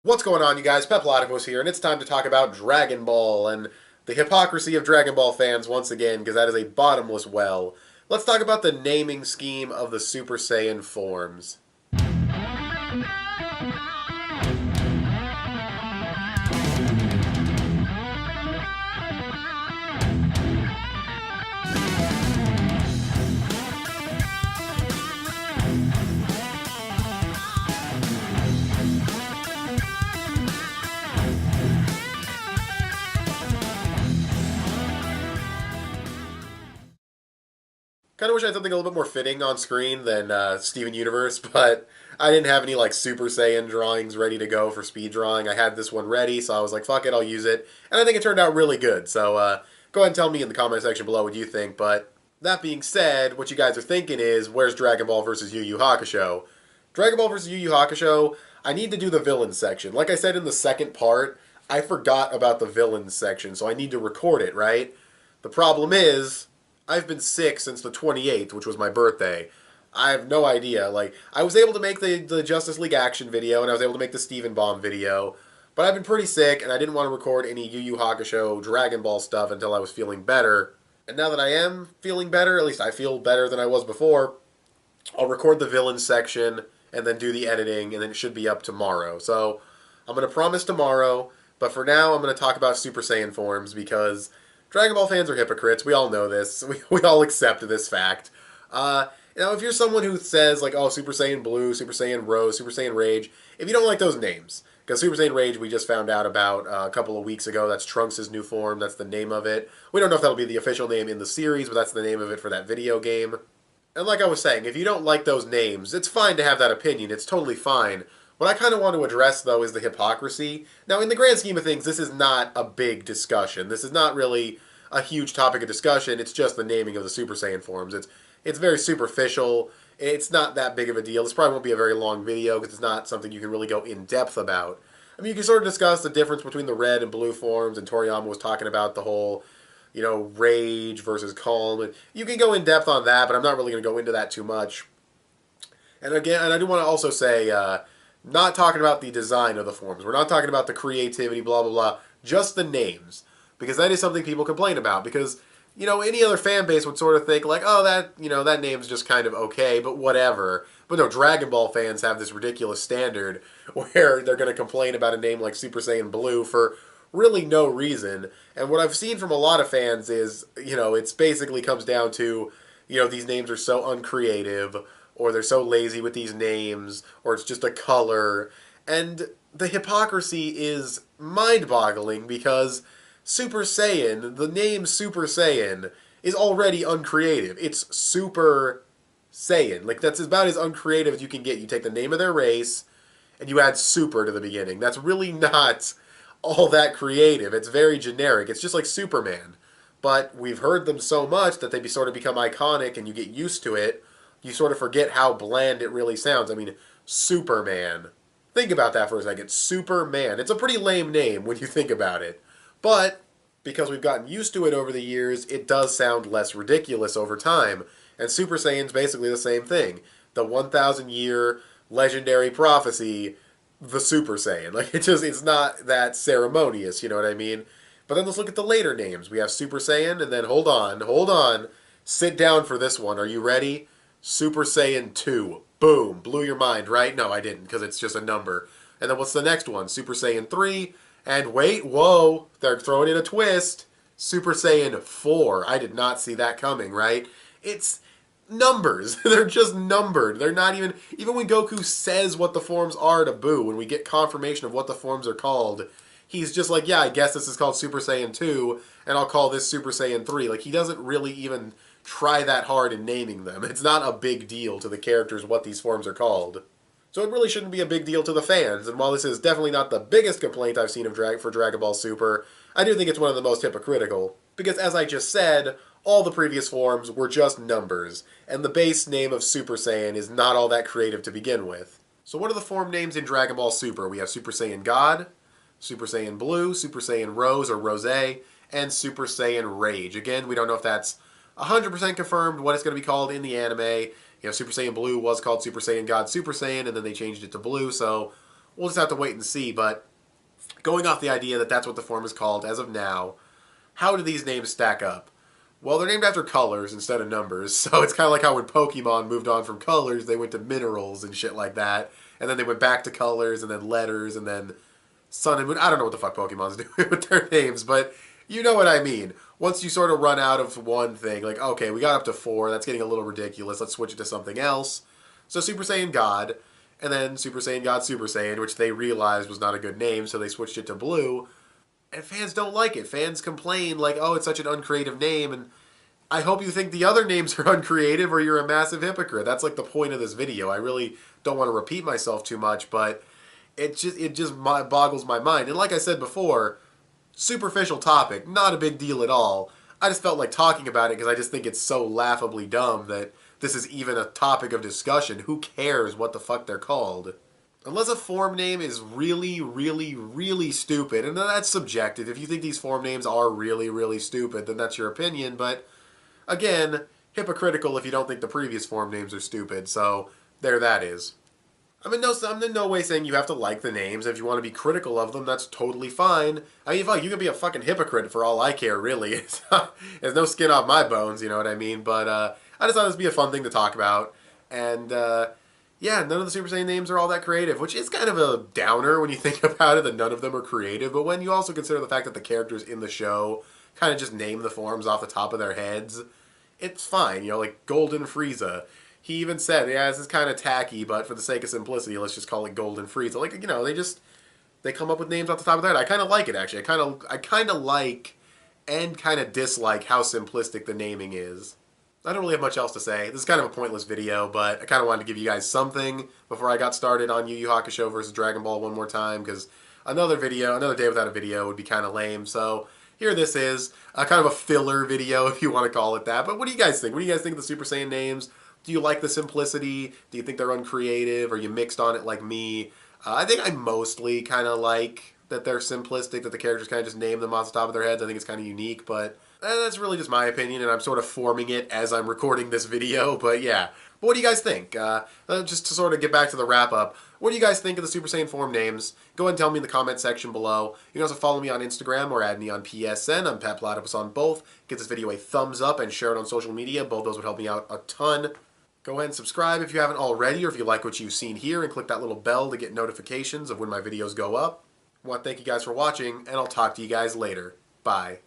What's going on, you guys? Petplatypus here, and it's time to talk about Dragon Ball and the hypocrisy of Dragon Ball fans once again, because that is a bottomless well. Let's talk about the naming scheme of the Super Saiyan forms. Kind of wish I had something a little bit more fitting on screen than Steven Universe, but I didn't have any like Super Saiyan drawings ready to go for speed drawing. I had this one ready, so I was like, fuck it, I'll use it. And I think it turned out really good, so go ahead and tell me in the comment section below what you think. But that being said, what you guys are thinking is, where's Dragon Ball versus Yu Yu Hakusho? Dragon Ball versus Yu Yu Hakusho, I need to do the villains section. Like I said in the second part, I forgot about the villains section, so I need to record it, right? The problem is, I've been sick since the 28th, which was my birthday. I have no idea. Like, I was able to make the Justice League action video, and I was able to make the Steven Bomb video, but I've been pretty sick, and I didn't want to record any Yu Yu Hakusho Dragon Ball stuff until I was feeling better. And now that I am feeling better, at least I feel better than I was before, I'll record the villain section, and then do the editing, and then it should be up tomorrow. So, I'm going to promise tomorrow, but for now, I'm going to talk about Super Saiyan forms, because Dragon Ball fans are hypocrites. We all know this. We all accept this fact. If you're someone who says, like, oh, Super Saiyan Blue, Super Saiyan Rose, Super Saiyan Rage, if you don't like those names, because Super Saiyan Rage we just found out about a couple of weeks ago, that's Trunks' new form, that's the name of it. We don't know if that'll be the official name in the series, but that's the name of it for that video game. And like I was saying, if you don't like those names, it's fine to have that opinion. It's totally fine. What I kind of want to address, though, is the hypocrisy. Now, in the grand scheme of things, this is not a big discussion. This is not really a huge topic of discussion. It's just the naming of the Super Saiyan forms. It's very superficial. It's not that big of a deal. This probably won't be a very long video because it's not something you can really go in depth about. I mean, you can sort of discuss the difference between the red and blue forms, and Toriyama was talking about the whole, rage versus calm. And you can go in depth on that, but I'm not really going to go into that too much. And again, and I do want to also say, not talking about the design of the forms. We're not talking about the creativity, blah, blah, blah. Just the names. Because that is something people complain about. Because, any other fan base would sort of think, like, oh, that name's just kind of okay, but whatever. But no, Dragon Ball fans have this ridiculous standard where they're going to complain about a name like Super Saiyan Blue for really no reason. And what I've seen from a lot of fans is, it's basically comes down to, these names are so uncreative, or they're so lazy with these names, or it's just a color. And the hypocrisy is mind-boggling because Super Saiyan, the name Super Saiyan, is already uncreative. It's Super Saiyan. Like, that's about as uncreative as you can get. You take the name of their race, and you add Super to the beginning. That's really not all that creative. It's very generic. It's just like Superman. But we've heard them so much that they sort of become iconic, and you get used to it. You sort of forget how bland it really sounds. I mean, Superman. Think about that for a second. Superman. It's a pretty lame name when you think about it. But because we've gotten used to it over the years, it does sound less ridiculous over time. And Super Saiyan's basically the same thing. The 1,000-year legendary prophecy, the Super Saiyan. Like, it's not that ceremonious, you know what I mean? But then let's look at the later names. We have Super Saiyan, and then hold on. Sit down for this one. Are you ready? Super Saiyan 2. Boom. Blew your mind, right? No, I didn't, because it's just a number. And then what's the next one? Super Saiyan 3. And wait, whoa, they're throwing in a twist. Super Saiyan 4. I did not see that coming, right? It's numbers. They're just numbered. They're not even when Goku says what the forms are to Boo, when we get confirmation of what the forms are called, he's just like, yeah, I guess this is called Super Saiyan 2, and I'll call this Super Saiyan 3. Like, he doesn't really even try that hard in naming them. It's not a big deal to the characters what these forms are called. So it really shouldn't be a big deal to the fans, and while this is definitely not the biggest complaint I've seen for Dragon Ball Super, I do think it's one of the most hypocritical. Because as I just said, all the previous forms were just numbers, and the base name of Super Saiyan is not all that creative to begin with. So what are the form names in Dragon Ball Super? We have Super Saiyan God, Super Saiyan Blue, Super Saiyan Rose or Rose, and Super Saiyan Rage. Again, we don't know if that's 100% confirmed what it's going to be called in the anime. Super Saiyan Blue was called Super Saiyan God Super Saiyan, and then they changed it to Blue, so we'll just have to wait and see. But going off the idea that that's what the form is called as of now, how do these names stack up? Well, they're named after colors instead of numbers, so it's kind of like how when Pokemon moved on from colors, they went to minerals and shit like that, and then they went back to colors, and then letters, and then Sun and Moon. I don't know what the fuck Pokemon's doing with their names, but you know what I mean. Once you sort of run out of one thing, like, okay, we got up to 4, that's getting a little ridiculous, let's switch it to something else. So Super Saiyan God, and then Super Saiyan God Super Saiyan, which they realized was not a good name, so they switched it to Blue. And fans don't like it. Fans complain like, oh, it's such an uncreative name, and I hope you think the other names are uncreative or you're a massive hypocrite. That's like the point of this video. I really don't want to repeat myself too much, but it just boggles my mind. And like I said before, superficial topic, not a big deal at all. I just felt like talking about it because I just think it's so laughably dumb that this is even a topic of discussion. Who cares what the fuck they're called? Unless a form name is really, really, really stupid, and that's subjective. If you think these form names are really, really stupid, then that's your opinion, but again, hypocritical if you don't think the previous form names are stupid, so there that is. I'm in no way saying you have to like the names. If you want to be critical of them, that's totally fine. I mean, fuck, you can be a fucking hypocrite for all I care, really. There's no skin off my bones, you know what I mean? But I just thought this would be a fun thing to talk about. And yeah, none of the Super Saiyan names are all that creative, which is kind of a downer when you think about it, that none of them are creative. But when you also consider the fact that the characters in the show kind of just name the forms off the top of their heads, it's fine. You know, like Golden Frieza. He even said, yeah, this is kind of tacky, but for the sake of simplicity, let's just call it Golden Frieza. Like, you know, they come up with names off the top of their head. I kind of like it, actually. I kind of like and kind of dislike how simplistic the naming is. I don't really have much else to say. This is kind of a pointless video, but I kind of wanted to give you guys something before I got started on Yu Yu Hakusho versus Dragon Ball one more time, because another day without a video would be kind of lame. So here this is, kind of a filler video, if you want to call it that. But what do you guys think? What do you guys think of the Super Saiyan names? Do you like the simplicity? Do you think they're uncreative? Are you mixed on it like me? I think I mostly kind of like that they're simplistic, that the characters kind of just name them off the top of their heads. I think it's kind of unique, but that's really just my opinion, and I'm sort of forming it as I'm recording this video. But yeah. But what do you guys think? Just to sort of get back to the wrap-up, what do you guys think of the Super Saiyan form names? Go ahead and tell me in the comment section below. You can also follow me on Instagram or add me on PSN. I'm petplatypus on both. Give this video a thumbs up and share it on social media. Both those would help me out a ton. Go ahead and subscribe if you haven't already, or if you like what you've seen here, and click that little bell to get notifications of when my videos go up. I want to thank you guys for watching, and I'll talk to you guys later. Bye.